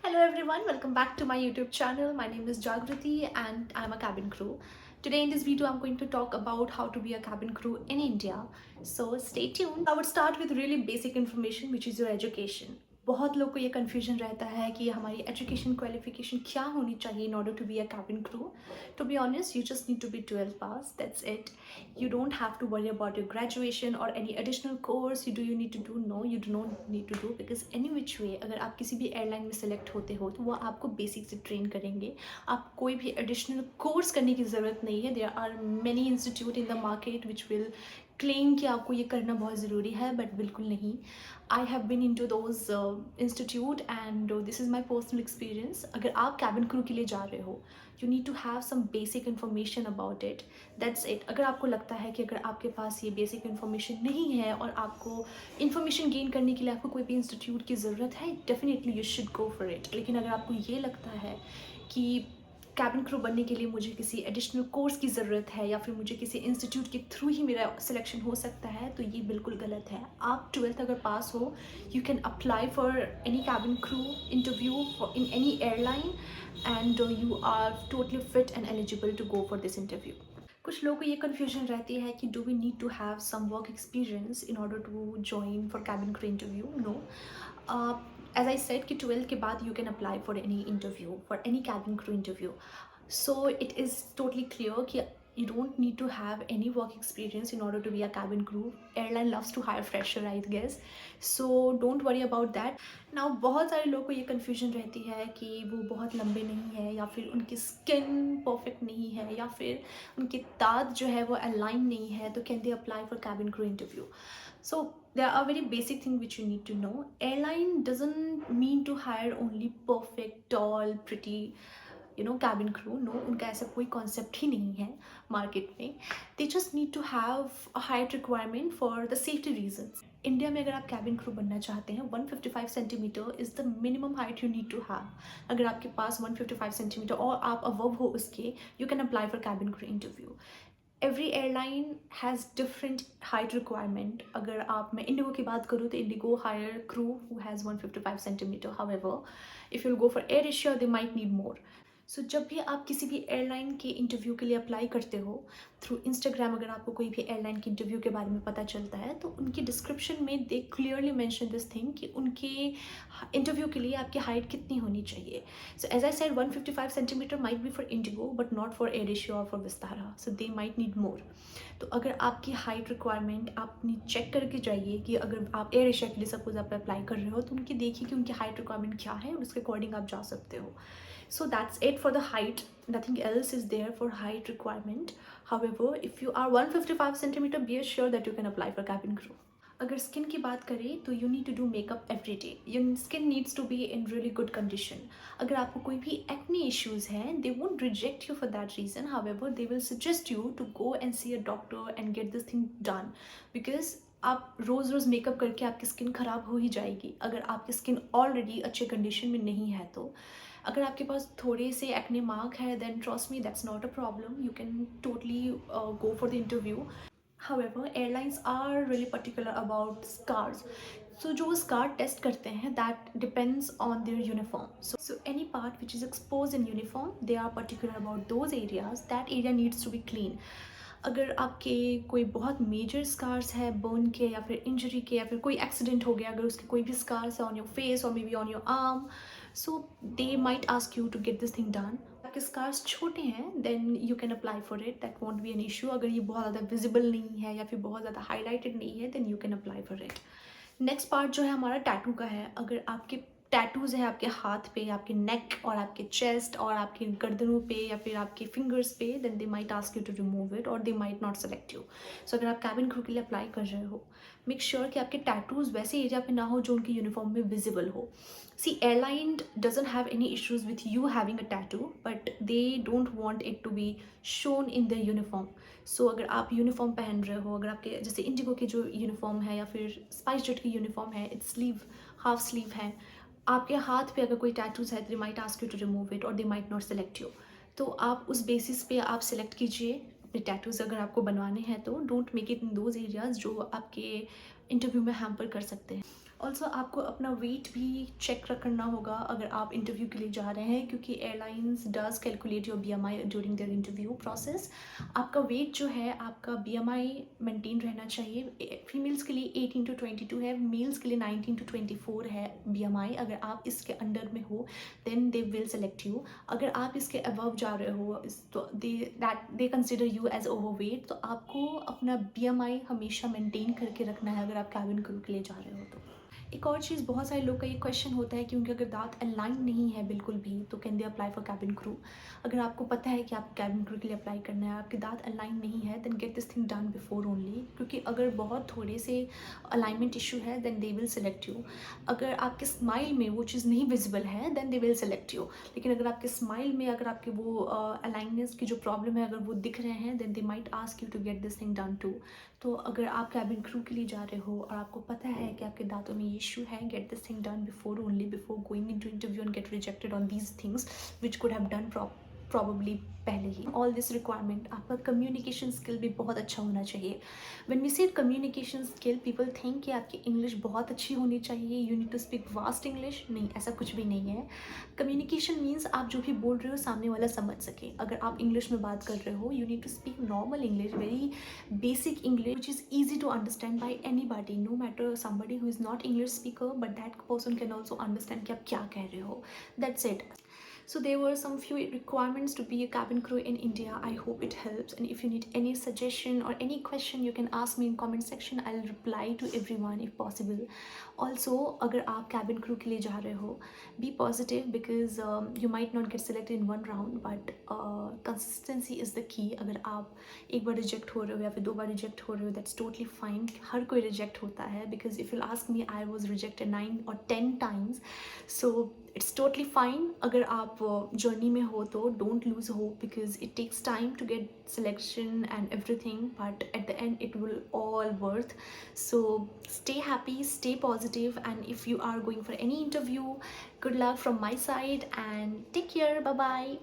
Hello everyone, welcome back to my YouTube channel. My name is Jagriti and I'm a cabin crew. Today in this video I'm going to talk about how to be a cabin crew in India. So stay tuned. I would start with really basic information which is your education. बहुत लोग को ये confusion रहता है कि हमारी education qualification क्या होनी चाहिए in order to be a cabin crew. To be honest, you just need to be 12 pass. That's it. You don't have to worry about your graduation or any additional course you need to do. No, you do not need to do because any which way अगर आप किसी भी airline में select होते हो तो वो आपको बेसिक से ट्रेन करेंगे. आप कोई भी एडिशनल कोर्स करने की ज़रूरत नहीं है. There are many institute in the market which will claim कि आपको ये करना बहुत ज़रूरी है, बट बिल्कुल नहीं. I have been in two those institute and this is my personal experience. अगर आप कैबिन क्रू के लिए जा रहे हो, you need to have some basic information about it. That's it. अगर आपको लगता है कि अगर आपके पास ये बेसिक इन्फॉर्मेशन नहीं है और आपको इन्फॉर्मेशन गेन करने के लिए आपको कोई भी इंस्टीट्यूट की ज़रूरत है, definitely you should go for it. लेकिन अगर आपको ये लगता है कि कैबिन क्रू बनने के लिए मुझे किसी एडिशनल कोर्स की ज़रूरत है या फिर मुझे किसी इंस्टीट्यूट के थ्रू ही मेरा सिलेक्शन हो सकता है, तो ये बिल्कुल गलत है. आप 12th अगर पास हो, you can apply for any cabin crew interview in any airline and you are totally fit and eligible to go for this interview. कुछ लोगों को ये कन्फ्यूजन रहती है कि do we need to have some work experience in order to join for cabin crew interview. No. As I said कि 12th के बाद you can apply for any interview, for any cabin crew interview. So it is totally clear कि you don't need to have any work experience in order to be a cabin crew. Airline loves to hire fresher, I guess. So don't worry about that. Now बहुत सारे लोगों को ये confusion रहती है कि वो बहुत लंबे नहीं है या फिर उनकी skin perfect नहीं है या फिर उनके दांत जो है वो align नहीं है, तो can they apply for cabin crew interview? So there are very basic things which you need to know. Airline doesn't mean to hire only perfect, tall, pretty cabin crew. No, उनका ऐसा कोई concept ही नहीं है market में. They just need to have a height requirement for the safety reasons. India में अगर आप cabin क्रू बनना चाहते हैं, 155 centimetre is the minimum height you need to have. अगर आपके पास 155 सेंटीमीटर और आप अबव हो उसके, you can apply for cabin crew interview. Every airline has different height requirement. अगर आप मैं इंडिगो की बात करूँ तो IndiGo hire crew who has 155 centimetre. However if you will go for Air Asia they might need more. सो जब भी आप किसी भी एयरलाइन के इंटरव्यू के लिए अप्लाई करते हो थ्रू इंस्टाग्राम, अगर आपको कोई भी एयरलाइन के इंटरव्यू के बारे में पता चलता है तो उनकी डिस्क्रिप्शन में they clearly mention this thing कि उनके इंटरव्यू के लिए आपकी हाइट कितनी होनी चाहिए. So as I said 155 centimetre might be for IndiGo but not for Air Asia और for Vistara. So they might need more. तो अगर आपकी हाइट रिक्वायरमेंट आप अपनी चेक करके जाइए कि अगर आप एयर एशिया के लिए सपोज आप अप्लाई कर रहे हो तो उनकी देखिए कि उनकी हाइट रिक्वायरमेंट क्या है और उसके अकॉर्डिंग आप जा सकते हो. So that's it for the height. Nothing else is there for height requirement. However, if you are 155 centimeter, be assured that you can apply for cabin crew. अगर स्किन की बात करें तो you need to do makeup every day. Your skin needs to be in really good condition. अगर आपको कोई भी acne issues हैं, they won't reject you for that reason. However they will suggest you to go and see a doctor and get this thing done. Because आप रोज़ रोज़ makeup करके आपकी skin ख़राब हो ही जाएगी अगर आपकी स्किन ऑलरेडी अच्छे कंडीशन में नहीं है. तो अगर आपके पास थोड़े से एक्ने मार्क है, then trust me that's not a problem. You can totally go for the interview. However, airlines are really particular about scars. So जो scar test करते हैं, that depends on their uniform. So any part which is exposed in uniform, they are particular about those areas. That area needs to be clean. अगर आपके कोई बहुत major scars है burn के या फिर इंजरी के या फिर कोई एक्सीडेंट हो गया, अगर उसके कोई भी स्कार्स है ऑन योर फेस और maybe on your arm, so they might ask you to get this thing done. आपके स्कार्स छोटे हैं then you can apply for it. That won't be an issue. अगर ये बहुत ज़्यादा visible नहीं है या फिर बहुत ज़्यादा हाईलाइटेड नहीं है then you can apply for it. Next part जो है हमारा टैटू का है. अगर आपके टैटूज़ हैं आपके हाथ पे, आपके नेक और आपके चेस्ट और आपके गर्दनों पे या फिर आपके फिंगर्स पे, then they might ask you to remove it और they might not select you. So अगर आप कैबिन क्रू के लिए अप्लाई कर रहे हो, मेक श्योर कि आपके टैटूज़ वैसे एरिया पे ना हो जो उनके यूनिफॉर्म में विजिबल हो. See airline doesn't have any issues with you having a tattoo but they don't want it to be shown in the uniform. So अगर आप यूनिफॉर्म पहन रहे हो, अगर आपके जैसे इंडिगो की जो यूनिफॉर्म है या फिर स्पाइस जेट की यूनिफॉर्म है, इट्स स्लीव हाफ स्लीव है, आपके हाथ पे अगर कोई टैटूज है they might ask you to remove it और they might not select you. तो आप उस बेसिस पे आप सेलेक्ट कीजिए अपने टैटूज़ अगर आपको बनवाने हैं. तो don't make it in those areas जो आपके इंटरव्यू में हैम्पर कर सकते हैं. ऑल्सो आपको अपना वेट भी चेक करना होगा अगर आप इंटरव्यू के लिए जा रहे हैं, क्योंकि airlines does calculate your BMI during their interview process. आपका वेट जो है, आपका BMI मेंटेन रहना चाहिए। फीमेल्स के लिए 18 to 22 है, मेल्स के लिए 19 to 24 है BMI। अगर आप इसके अंडर में हो then they will select you. अगर आप इसके अबव जा रहे हो तो they consider you as overweight. तो आपको अपना BMI हमेशा मेंटेन करके रखना है अगर आप कैबिन क्रू के लिए जा रहे हो तो। एक और चीज़, बहुत सारे लोग का ये क्वेश्चन होता है कि उनके अगर दांत अलाइन नहीं है बिल्कुल भी तो can they apply for cabin crew. अगर आपको पता है कि आपको कैबिन क्रू के लिए अप्लाई करना है, आपके दांत अलाइन नहीं है, then get this thing done before only. क्योंकि अगर बहुत थोड़े से अलाइनमेंट इशू है then they will select you. अगर आपके स्माइल में वो चीज़ नहीं विजिबल है then they will select you. लेकिन अगर आपके स्माइल में अगर आपके वो अलाइननेस की जो प्रॉब्लम है अगर वो दिख रहे हैं then they might ask you to get this thing done too. तो अगर आप कैबिन क्रू के लिए जा रहे हो और आपको पता है कि आपके दांतों में ये इशू है, get this thing done before only, before going into interview and get rejected on these things which could have done probably पहले ही। ऑल दिस रिक्वायरमेंट, आपका कम्युनिकेशन स्किल भी बहुत अच्छा होना चाहिए। When we say communication skill, people think कि आपकी इंग्लिश बहुत अच्छी होनी चाहिए, you need to speak vast English. नहीं, ऐसा कुछ भी नहीं है। कम्युनिकेशन मीन्स आप जो भी बोल रहे हो सामने वाला समझ सके। अगर आप इंग्लिश में बात कर रहे हो, you need to speak normal English, very basic English which is easy to understand by anybody, no matter somebody who is not English speaker, but that person can also understand कि आप क्या कह रहे हो. That's it. So there were some few requirements to be a cabin crew in India. I hope it helps, and if you need any suggestion or any question you can ask me in comment section. I'll reply to everyone if possible. Also, अगर आप cabin crew के लिए जा रहे हो, be positive because you might not get selected in one round, but consistency is the key. अगर आप एक बार रिजेक्ट हो रहे हो या फिर 2 बार रिजेक्ट हो रहे हो, दैट्स टोटली फाइन। हर कोई रिजेक्ट होता है, because if you ask me, I was rejected 9 or 10 times. So it's totally fine. अगर आप जर्नी में हो तो don't lose hope, because it takes time to get selection and everything, but at the end it will all worth. So stay happy, stay positive, and if you are going for any interview, good luck from my side and take care. Bye bye.